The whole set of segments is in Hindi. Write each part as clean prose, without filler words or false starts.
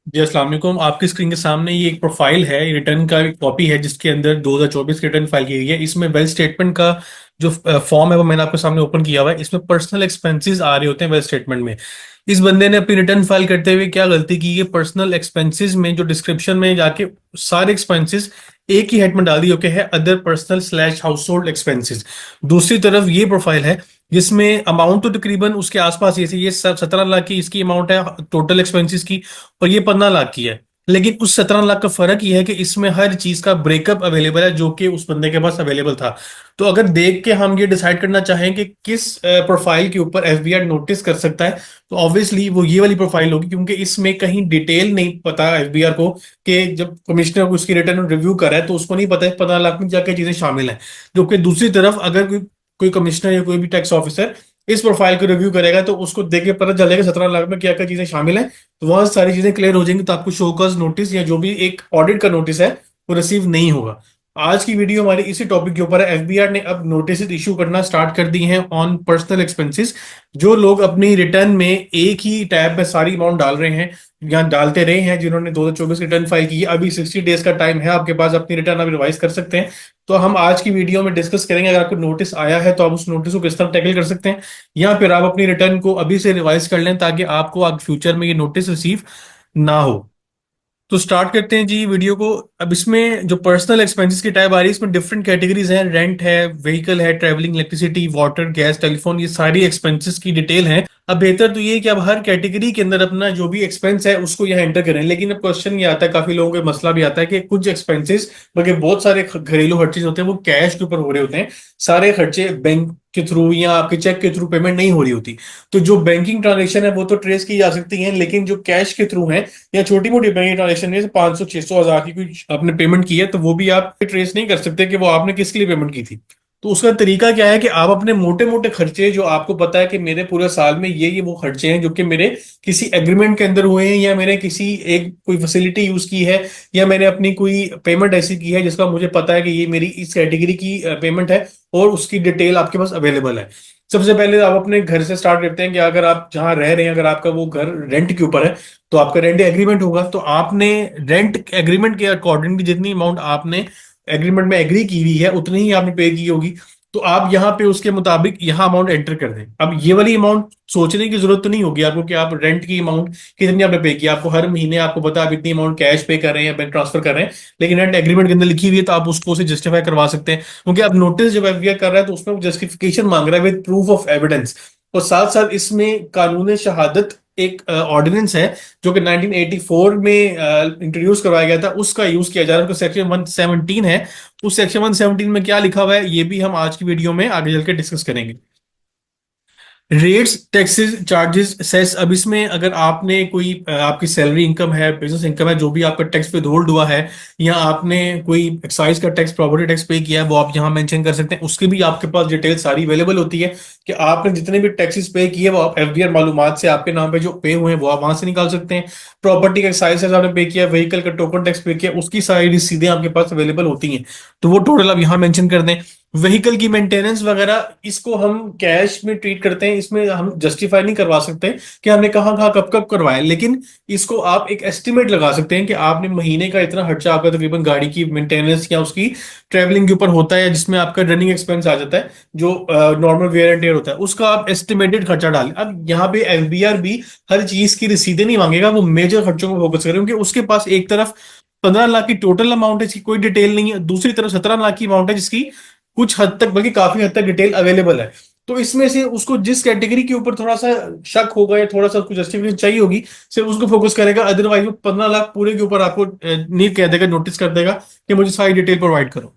जी अस्सलाम वालेकुम। आपकी स्क्रीन के सामने ये एक प्रोफाइल है, ये रिटर्न का एक कॉपी है जिसके अंदर 2024 की रिटर्न फाइल की गई है। इसमें वेल्थ स्टेटमेंट का जो फॉर्म है वो मैंने आपके सामने ओपन किया हुआ है। इसमें पर्सनल एक्सपेंसेस आ रहे होते हैं वेल्थ स्टेटमेंट में। इस बंदे ने अपनी रिटर्न फाइल करते हुए क्या गलती की, ये पर्सनल एक्सपेंसेस में जो डिस्क्रिप्शन में जाके सारे एक्सपेंसेस एक ही हेड में डाल दिए ओके है, other personal slash house hold expenses. दूसरी तरफ ये प्रोफाइल है जिसमें अमाउंट तो तकरीबन उसके आसपास ये सब 17 लाख की इसकी अमाउंट है टोटल एक्सपेंसेस की, और ये 15 लाख की है। लेकिन उस 17 लाख का फर्क ये है कि इसमें हर चीज का ब्रेकअप अवेलेबल है जो कि उस बंदे के पास अवेलेबल था। तो अगर देख के हम ये डिसाइड करना चाहें कि किस प्रोफाइल के ऊपर एफबीआई नोटिस कर सकता है, तो ऑब्वियसली वो ये वाली प्रोफाइल होगी, क्योंकि इसमें कहीं डिटेल नहीं पता एफबीआई को कि जब कमिश्नर उसकी रिटर्न रिव्यू करा है तो उसको नहीं पता है 15 लाख में क्या क्या चीजें शामिल हैं। जबकि दूसरी तरफ अगर कोई कोई कमिश्नर या कोई भी टैक्स ऑफिसर इस प्रोफाइल को रिव्यू करेगा तो उसको देख के पता चलेगा 17 लाख में क्या क्या चीजें शामिल हैं। तो वहां सारी चीजें क्लियर हो जाएंगी, तो आपको शो कॉज नोटिस या जो भी एक ऑडिट का नोटिस है वो रिसीव नहीं होगा। आज की वीडियो हमारी इसी टॉपिक के ऊपर है। एफबीआई ने अब नोटिस इशू करना स्टार्ट कर दी हैं ऑन पर्सनल एक्सपेंसेस। जो लोग अपनी रिटर्न में एक ही टैब में सारी अमाउंट डाल रहे हैं या डालते रहे हैं, जिन्होंने 2024 रिटर्न फाइल की है, अभी 60 डेज का टाइम है आपके पास, अपनी रिटर्न अभी रिवाइज कर सकते हैं। तो हम आज की वीडियो में डिस्कस करेंगे, अगर आपको नोटिस आया है तो आप उस नोटिस को किस तरह टैकल कर सकते हैं, या फिर आप अपनी रिटर्न को अभी से रिवाइज कर लें ताकि आपको आगे फ्यूचर में ये नोटिस रिसीव ना हो। तो स्टार्ट करते हैं जी वीडियो को। अब इसमें जो पर्सनल एक्सपेंसेस की टाइप आ रही है, इसमें डिफरेंट कैटेगरीज हैं। रेंट है, व्हीकल है, travelling, electricity, water, gas, telephone, ये सारी एक्सपेंसेस की डिटेल है। अब बेहतर तो ये है कि आप हर कैटेगरी के अंदर अपना जो भी एक्सपेंस है उसको यहाँ एंटर करें। लेकिन अब क्वेश्चन ये आता है, काफी लोगों को मसला भी आता है कि कुछ एक्सपेंसेस, बल्कि बहुत सारे घरेलू खर्चे होते हैं वो कैश के ऊपर हो रहे होते हैं। सारे खर्चे बैंक के थ्रू या आपके चेक के थ्रू पेमेंट नहीं हो रही होती। तो जो बैंकिंग ट्रांजेक्शन है वो तो ट्रेस की जा सकती है, लेकिन जो कैश के थ्रू है या छोटी मोटी बैंक ट्रांजेक्शन है, 500 600 हजार की कोई आपने पेमेंट की है, तो वो भी आप ट्रेस नहीं कर सकते कि वो आपने किसके लिए पेमेंट की थी। तो उसका तरीका क्या है कि आप अपने मोटे मोटे खर्चे जो आपको पता है कि मेरे पूरे साल में ये वो खर्चे हैं जो कि मेरे किसी एग्रीमेंट के अंदर हुए हैं, या मैंने किसी एक कोई फैसिलिटी यूज की है, या मैंने अपनी कोई पेमेंट ऐसी की है जिसका मुझे पता है कि ये मेरी इस कैटेगरी की पेमेंट है, और उसकी डिटेल आपके पास अवेलेबल है। सबसे पहले आप अपने घर से स्टार्ट करते हैं कि अगर आप जहां रह रहे हैं, अगर आपका वो घर रेंट के ऊपर है तो आपका रेंट एग्रीमेंट होगा। तो आपने रेंट एग्रीमेंट के अकॉर्डिंगली जितनी अमाउंट आपने एग्रीमेंट में एग्री की हुई है उतनी ही आपने पे की होगी। तो आप यहाँ पे उसके मुताबिक यहाँ अमाउंट एंटर कर दें। अब ये वाली अमाउंट सोचने की जरूरत तो नहीं होगी आपको कि आप रेंट की अमाउंट कितनी आपने पे की। आपको हर महीने आपको पता है आप इतनी अमाउंट कैश पे कर रहे हैं या बैंक ट्रांसफर कर रहे हैं, लेकिन रेंट एग्रीमेंट के अंदर लिखी हुई है तो आप उसको से जस्टिफाई करवा सकते हैं। क्योंकि अब नोटिस जब एफबीआई कर रहा है तो उसमें जस्टिफिकेशन मांग रहा है विद प्रूफ ऑफ एविडेंस। और साथ साथ इसमें कानून शहादत एक ऑर्डिनेंस है जो कि 1984 में इंट्रोड्यूस करवाया गया था, उसका यूज किया जा रहा है। सेक्शन 117 है। उस सेक्शन 117 में क्या लिखा हुआ है ये भी हम आज की वीडियो में आगे चल के डिस्कस करेंगे। Rates, taxes, charges, cess. अब इसमें अगर आपने कोई आपकी सैलरी इनकम है, बिजनेस इनकम है, जो भी आपका टैक्स पे होल्ड हुआ है, या आपने कोई एक्साइज का टैक्स, प्रॉपर्टी टैक्स पे किया है, वो आप यहाँ मेंशन कर सकते हैं। उसकी भी आपके पास डिटेल सारी अवेलेबल होती है कि आपने जितने भी टैक्सेस पे किए वो आप एफबीआर मालूमात से आपके नाम पे जो पे हुए हैं वो आप वहां से निकाल सकते हैं। प्रॉपर्टी का एक्साइज आपने पे किया, व्हीकल का टोकन टैक्स पे किया, उसकी सारी रसीदें आपके पास अवेलेबल होती हैं। तो वो टोटल आप यहाँ मेंशन कर दें। व्हीकल की मेंटेनेंस वगैरह इसको हम कैश में ट्रीट करते हैं, इसमें हम जस्टिफाई नहीं करवा सकते कि हमने कहाँ कहाँ कब कब करवाया, लेकिन इसको आप एक एस्टिमेट लगा सकते हैं कि आपने महीने का इतना खर्चा आपका तकरीबन गाड़ी की मेंटेनेंस या उसकी ट्रेवलिंग के ऊपर होता है, जिसमें आपका रनिंग एक्सपेंस आ जाता है जो नॉर्मल वेयर एंड टेयर होता है, उसका आप एस्टिमेटेड खर्चा डालें। अब यहाँ पे एफबीआर भी हर चीज की रसीदें नहीं मांगेगा, वो मेजर खर्चों को फोकस करें, क्योंकि उसके पास एक तरफ 15 लाख की टोटल अमाउंट है जिसकी कोई डिटेल नहीं है, दूसरी तरफ 17 लाख की अमाउंट है जिसकी कुछ हद तक, बल्कि काफी हद तक डिटेल अवेलेबल है। तो इसमें से उसको जिस कैटेगरी के ऊपर थोड़ा सा शक होगा या थोड़ा सा उसको जस्टिफिकेशन चाहिए होगी, सिर्फ उसको फोकस करेगा। अदरवाइज वो 15 लाख पूरे के ऊपर आपको नहीं कह देगा, नोटिस कर देगा कि मुझे सारी डिटेल प्रोवाइड करो।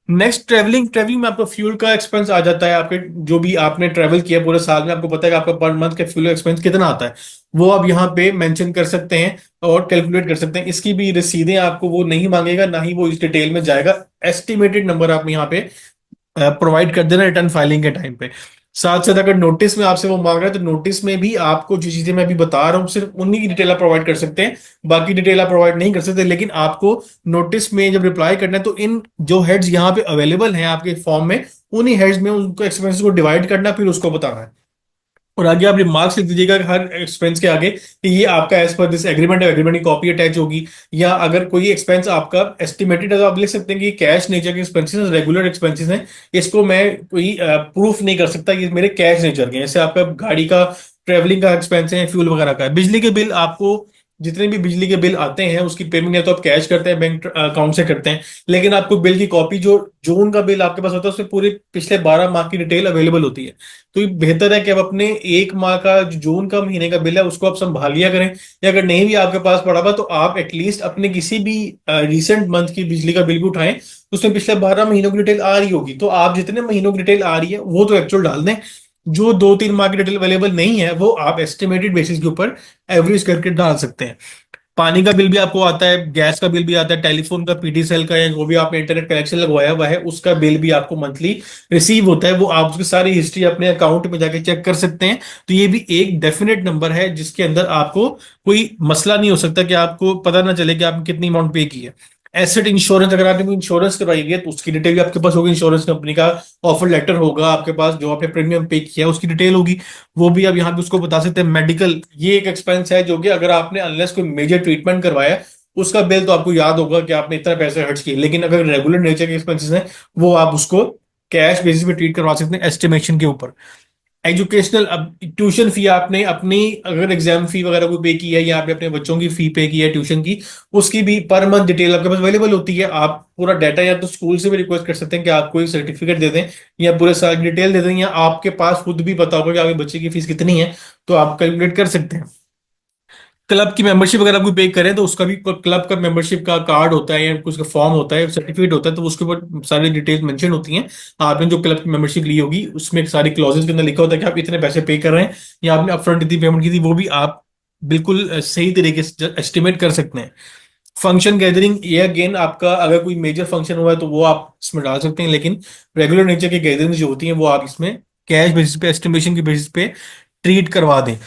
Next, travelling. ट्रेवलिंग में आपका फ्यूल का एक्सपेंस आ जाता है। आपके जो भी आपने ट्रेवल किया पूरे साल में, आपको पता है कि आपका पर मंथ का फ्यूल एक्सपेंस कितना आता है, वो आप यहाँ पे मेंशन कर सकते हैं और कैलकुलेट कर सकते हैं। इसकी भी रसीदें आपको वो नहीं मांगेगा, ना ही वो इस डिटेल में जाएगा। एस्टिमेटेड नंबर आप यहाँ पे प्रोवाइड कर देना रिटर्न फाइलिंग के टाइम पे। साथ साथ अगर नोटिस में आपसे वो मांग रहा है तो नोटिस में भी आपको जो चीजें मैं अभी बता रहा हूँ सिर्फ उन्हीं की डिटेल आप प्रोवाइड कर सकते हैं, बाकी डिटेल आप प्रोवाइड नहीं कर सकते। लेकिन आपको नोटिस में जब रिप्लाई करना है तो इन जो हेड्स यहाँ पे अवेलेबल हैं आपके फॉर्म में, उन्हीं हेड्स में उनको एक्सपेंसेस को डिवाइड करना, फिर उसको बताना है। और आगे आप रिमार्क्स लिख दीजिएगा हर एक्सपेंस के आगे कि ये आपका एज पर दिस एग्रीमेंट है, एग्रीमेंट की कॉपी अटैच होगी। या अगर कोई एक्सपेंस आपका एस्टिमेटेड है तो आप लिख सकते हैं कि कैश नेचर के एक्सपेंसेस रेगुलर एक्सपेंसेस हैं, इसको मैं कोई प्रूफ नहीं कर सकता, ये मेरे कैश नेचर के हैं। जैसे आपका गाड़ी का ट्रेवलिंग का एक्सपेंस है, फ्यूल वगैरह का है। बिजली के बिल आपको जितने भी बिजली के बिल आते हैं उसकी पेमेंट या तो आप कैश करते हैं बैंक अकाउंट से करते हैं, लेकिन आपको बिल की कॉपी जो जून का बिल आपके पास होता है उसमें पूरे पिछले 12 माह की डिटेल अवेलेबल होती है। तो ये बेहतर है कि आप अपने 1 माह का जो जून का महीने का बिल है उसको आप संभाल लिया करें। या अगर नहीं भी आपके पास पड़ा हुआ तो आप एटलीस्ट अपने किसी भी रिसेंट मंथ की बिजली का बिल भी उठाएं, तो उसमें पिछले 12 महीनों की डिटेल आ रही होगी। तो आप जितने महीनों की डिटेल आ रही है वो तो एक्चुअल डाल दें, जो 2-3 माह की डिटेल अवेलेबल नहीं है वो आप एस्टिमेटेड बेसिस के ऊपर एवरेज करके डाल सकते हैं। पानी का बिल भी आपको आता है, गैस का बिल भी आता है, टेलीफोन का पीटी सेल का या जो भी आपने इंटरनेट कनेक्शन लगवाया हुआ है उसका बिल भी आपको मंथली रिसीव होता है। वो आप उसकी सारी हिस्ट्री अपने अकाउंट में जाके चेक कर सकते हैं। तो ये भी एक डेफिनेट नंबर है जिसके अंदर आपको कोई मसला नहीं हो सकता कि आपको पता ना चले कि आपने कितनी अमाउंट पे की है। एसेट इंश्योरेंस, अगर आपने कोई इंश्योरेंस करवाई हुई है तो उसकी डिटेल भी आपके पास होगी, इंश्योरेंस कंपनी का ऑफर लेटर होगा आपके पास, जो आपने प्रीमियम पे किया है उसकी डिटेल होगी, वो भी आप यहाँ पे उसको बता सकते हैं। मेडिकल, ये एक एक्सपेंस है जो कि अगर आपने अनलेस कोई मेजर ट्रीटमेंट करवाया है उसका बिल तो आपको याद होगा कि आपने इतना पैसे खर्च किए, लेकिन अगर रेगुलर नेचर के एक्सपेंसेस हैं वो आप उसको कैश बेसिस पे ट्रीट करवा सकते हैं एस्टिमेशन के ऊपर। एजुकेशनल, अब ट्यूशन फी आपने अपनी अगर एग्जाम फी वगैरह को पे की है या आपने अपने बच्चों की फी पे की है ट्यूशन की, उसकी भी पर मंथ डिटेल आपके पास अवेलेबल होती है। आप पूरा डाटा या तो स्कूल से भी रिक्वेस्ट कर सकते हैं कि आपको एक सर्टिफिकेट दे दें या पूरे साल की डिटेल दे दें, या आपके पास खुद भी पता होगा कि आपके बच्चे की फीस कितनी है, तो आप कैलकुलेट कर सकते हैं। क्लब की मेंबरशिप अगर आप कोई पे करें तो उसका भी क्लब का मेंबरशिप का कार्ड होता है या कुछ का फॉर्म होता है, सर्टिफिकेट होता है, तो उसके ऊपर सारी डिटेल्स मेंशन होती हैं। आपने जो क्लब की मेंबरशिप ली होगी उसमें सारी क्लॉजेस के अंदर लिखा होता है कि आप इतने पैसे पे कर रहे हैं या आपने अपफ्रंट इतनी पेमेंट की थी, वो भी आप बिल्कुल सही तरीके से एस्टिमेट कर सकते हैं। फंक्शन गैदरिंग, ये अगेन आपका अगर कोई मेजर फंक्शन हुआ है तो वो आप इसमें डाल सकते हैं, लेकिन रेगुलर नेचर की गैदरिंग जो होती हैं वो आप इसमें कैश बेसिस पे, एस्टिमेशन की बेसिस पे ट्रीट करवा दें।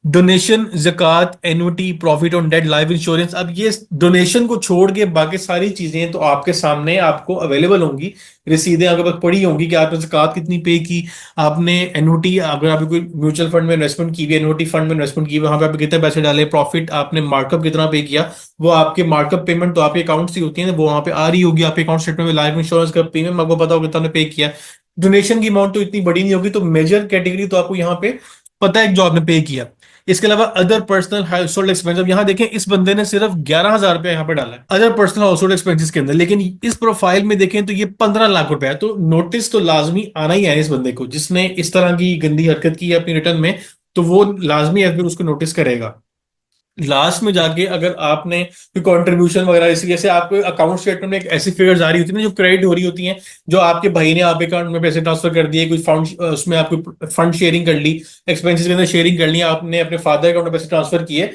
डोनेशन, जक़ात, annuity, profit on debt, life insurance, अब ये डोनेशन को छोड़ के बाकी सारी चीजें तो आपके सामने आपको अवेलेबल होंगी, रसीदें आपके पास पड़ी होंगी कि आपने जक़ात कितनी पे की, आपने एन्युटी, अगर आपने कोई म्यूचुअल फंड में इन्वेस्टमेंट की हुई, एन्युटी फंड में इन्वेस्टमेंट की, वहां पे आपने कितने पैसे डाले, प्रॉफिट आपने मार्कअप कितना पे किया, वो आपके मार्कअप पेमेंट तो आपके अकाउंट से होती है, वो वहां पे आ रही होगी आपके अकाउंट स्टेटमेंट में। लाइफ इंश्योरेंस का प्रीमियम आपको पता होगा कितना पे किया। डोनेशन की अमाउंट तो इतनी बड़ी नहीं होगी, तो मेजर कैटेगरी तो आपको यहाँ पे पता है जो आपने पे किया। इसके अलावा other personal house hold expense, अब यहाँ देखें इस बंदे ने सिर्फ 11,000 रुपया यहाँ पे डाला है other personal house hold expenses के अंदर, लेकिन इस प्रोफाइल में देखें तो ये 15 लाख रुपया है। तो नोटिस तो लाजमी आना ही है इस बंदे को, जिसने इस तरह की गंदी हरकत की है अपनी रिटर्न में, तो वो लाजमी है फिर उसको नोटिस करेगा। लास्ट में जाके अगर आपने कोई कंट्रीब्यूशन वगैरह, इसी जैसे आपको अकाउंट स्टेटमेंट में एक ऐसी फिगर्स आ रही होती है ना जो क्रेडिट हो रही होती हैं, जो आपके भाई ने आपके अकाउंट में पैसे ट्रांसफर कर दिए, कोई फंड उसमें आपको फंड शेयरिंग कर ली, एक्सपेंसेस के अंदर शेयरिंग कर ली, आपने अपने फादर अकाउंट में पैसे ट्रांसफर किए,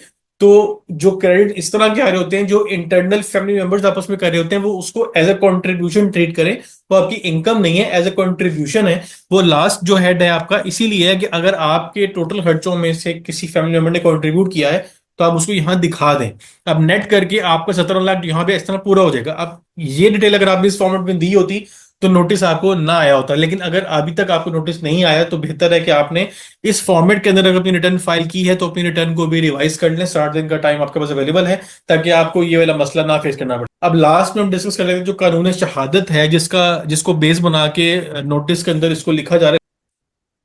तो जो क्रेडिट इस तरह के आ रहे होते हैं जो इंटरनल फैमिली मेंबर्स आपस में कर रहे होते हैं, वो उसको एज अ कंट्रीब्यूशन ट्रीट करें। वो आपकी इनकम नहीं है, एज अ कंट्रीब्यूशन है। वो लास्ट जो हेड है आपका इसीलिए है कि अगर आपके टोटल खर्चों में से किसी फैमिली मेंबर ने कंट्रीब्यूट किया है तो आप उसको यहाँ दिखा दें। अब नेट करके आपका 17 लाख यहाँ पे इस तरह पूरा हो जाएगा। अब ये डिटेल अगर आपने इस फॉर्मेट में दी होती तो नोटिस आपको ना आया होता, लेकिन अगर अभी तक आपको नोटिस नहीं आया तो बेहतर है कि आपने इस फॉर्मेट के अंदर अगर अपनी रिटर्न फाइल की है तो अपनी रिटर्न को भी रिवाइज कर लें। 60 दिन का टाइम आपके पास अवेलेबल है ताकि आपको ये वाला मसला ना फेस करना पड़े। अब लास्ट में हम डिस्कस कर लेते हैं जो कानून शहादत है, जिसको बेस बना के नोटिस के अंदर इसको लिखा जा रहा है।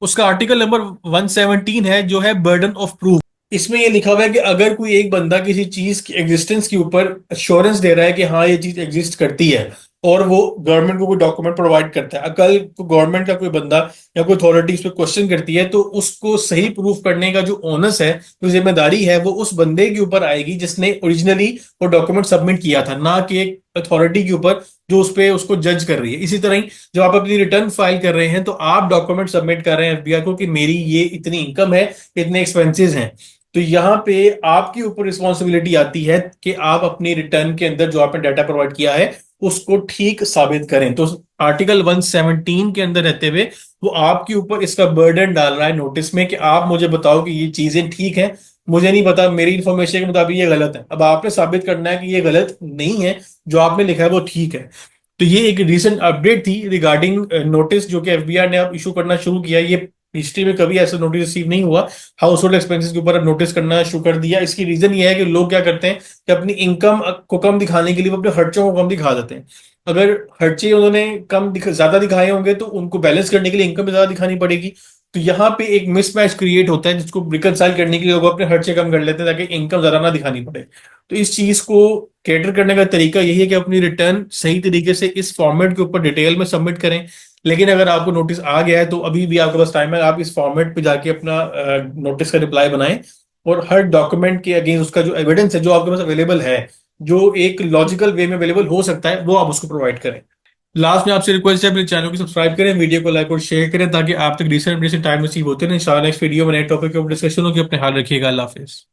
उसका आर्टिकल नंबर 117 है जो है बर्डन ऑफ प्रूफ। इसमें ये लिखा हुआ है कि अगर कोई एक बंदा किसी चीज की एग्जिस्टेंस के ऊपर अश्योरेंस दे रहा है कि हाँ ये चीज एग्जिस्ट करती है और वो गवर्नमेंट को कोई डॉक्यूमेंट प्रोवाइड करता है, कल गवर्नमेंट का कोई बंदा या कोई अथॉरिटी उस पर क्वेश्चन करती है तो उसको सही प्रूफ करने का जो ओनस है, जो जिम्मेदारी है, वो उस बंदे के ऊपर आएगी जिसने ओरिजिनली वो डॉक्यूमेंट सबमिट किया था, ना कि एक अथॉरिटी के ऊपर जो उस पर उसको जज कर रही है। इसी तरह ही जब आप अपनी रिटर्न फाइल कर रहे हैं तो आप डॉक्यूमेंट सबमिट कर रहे हैं एफबीआई को कि मेरी ये इतनी इनकम है, इतने एक्सपेंसेस हैं। तो यहाँ पे आपके ऊपर रिस्पॉन्सिबिलिटी आती है कि आप अपनी रिटर्न के अंदर जो आपने डाटा प्रोवाइड किया है उसको ठीक साबित करें। तो आर्टिकल 117 के अंदर रहते हुए वो आपके ऊपर इसका बर्डन डाल रहा है नोटिस में कि आप मुझे बताओ कि ये चीजें ठीक हैं, मुझे नहीं पता, मेरी इंफॉर्मेशन के मुताबिक ये गलत है। अब आपने साबित करना है कि ये गलत नहीं है, जो आपने लिखा है वो ठीक है। तो ये एक रिसेंट अपडेट थी रिगार्डिंग नोटिस जो कि एफबीआई ने अब इशू करना शुरू किया। ये हिस्ट्री में कभी ऐसा नोटिस रिसीव नहीं हुआ। हाउस होल्ड एक्सपेंसेस के ऊपर अब नोटिस करना शुरू कर दिया। इसकी रीजन ये है कि लोग क्या करते हैं कि अपनी इनकम को कम दिखाने के लिए वो अपने खर्चों को कम दिखा देते हैं। अगर खर्चे उन्होंने ज्यादा दिखाए होंगे तो उनको बैलेंस करने के लिए इनकम भी ज्यादा दिखानी पड़ेगी। तो यहाँ पे एक मिसमैच क्रिएट होता है जिसको रिकनसाइल करने के लिए लोग अपने खर्चे कम कर लेते हैं ताकि इनकम ज्यादा ना दिखानी पड़े। तो इस चीज को कैटर करने का तरीका यही है कि अपनी रिटर्न सही तरीके से इस फॉर्मेट के ऊपर डिटेल में सबमिट करें। लेकिन अगर आपको नोटिस आ गया है तो अभी भी आपके पास टाइम है, आप इस फॉर्मेट पे जाके अपना नोटिस का रिप्लाई बनाएं और हर डॉक्यूमेंट के अगेंस्ट उसका जो एविडेंस है जो आपके पास अवेलेबल है, जो एक लॉजिकल वे में अवेलेबल हो सकता है, वो आप उसको प्रोवाइड करें। लास्ट में आपसे रिक्वेस्ट है अपने चैनल को सब्सक्राइब करें, वीडियो को लाइक और शेयर करें ताकि आप तक रिसेंट टाइम रिसीव होते हैं। इंशाल्लाह नेक्स्ट वीडियो में नए टॉपिक के ऊपर डिस्कशन होगी। अपने हाल रखिएगा। अल्लाह हाफिज।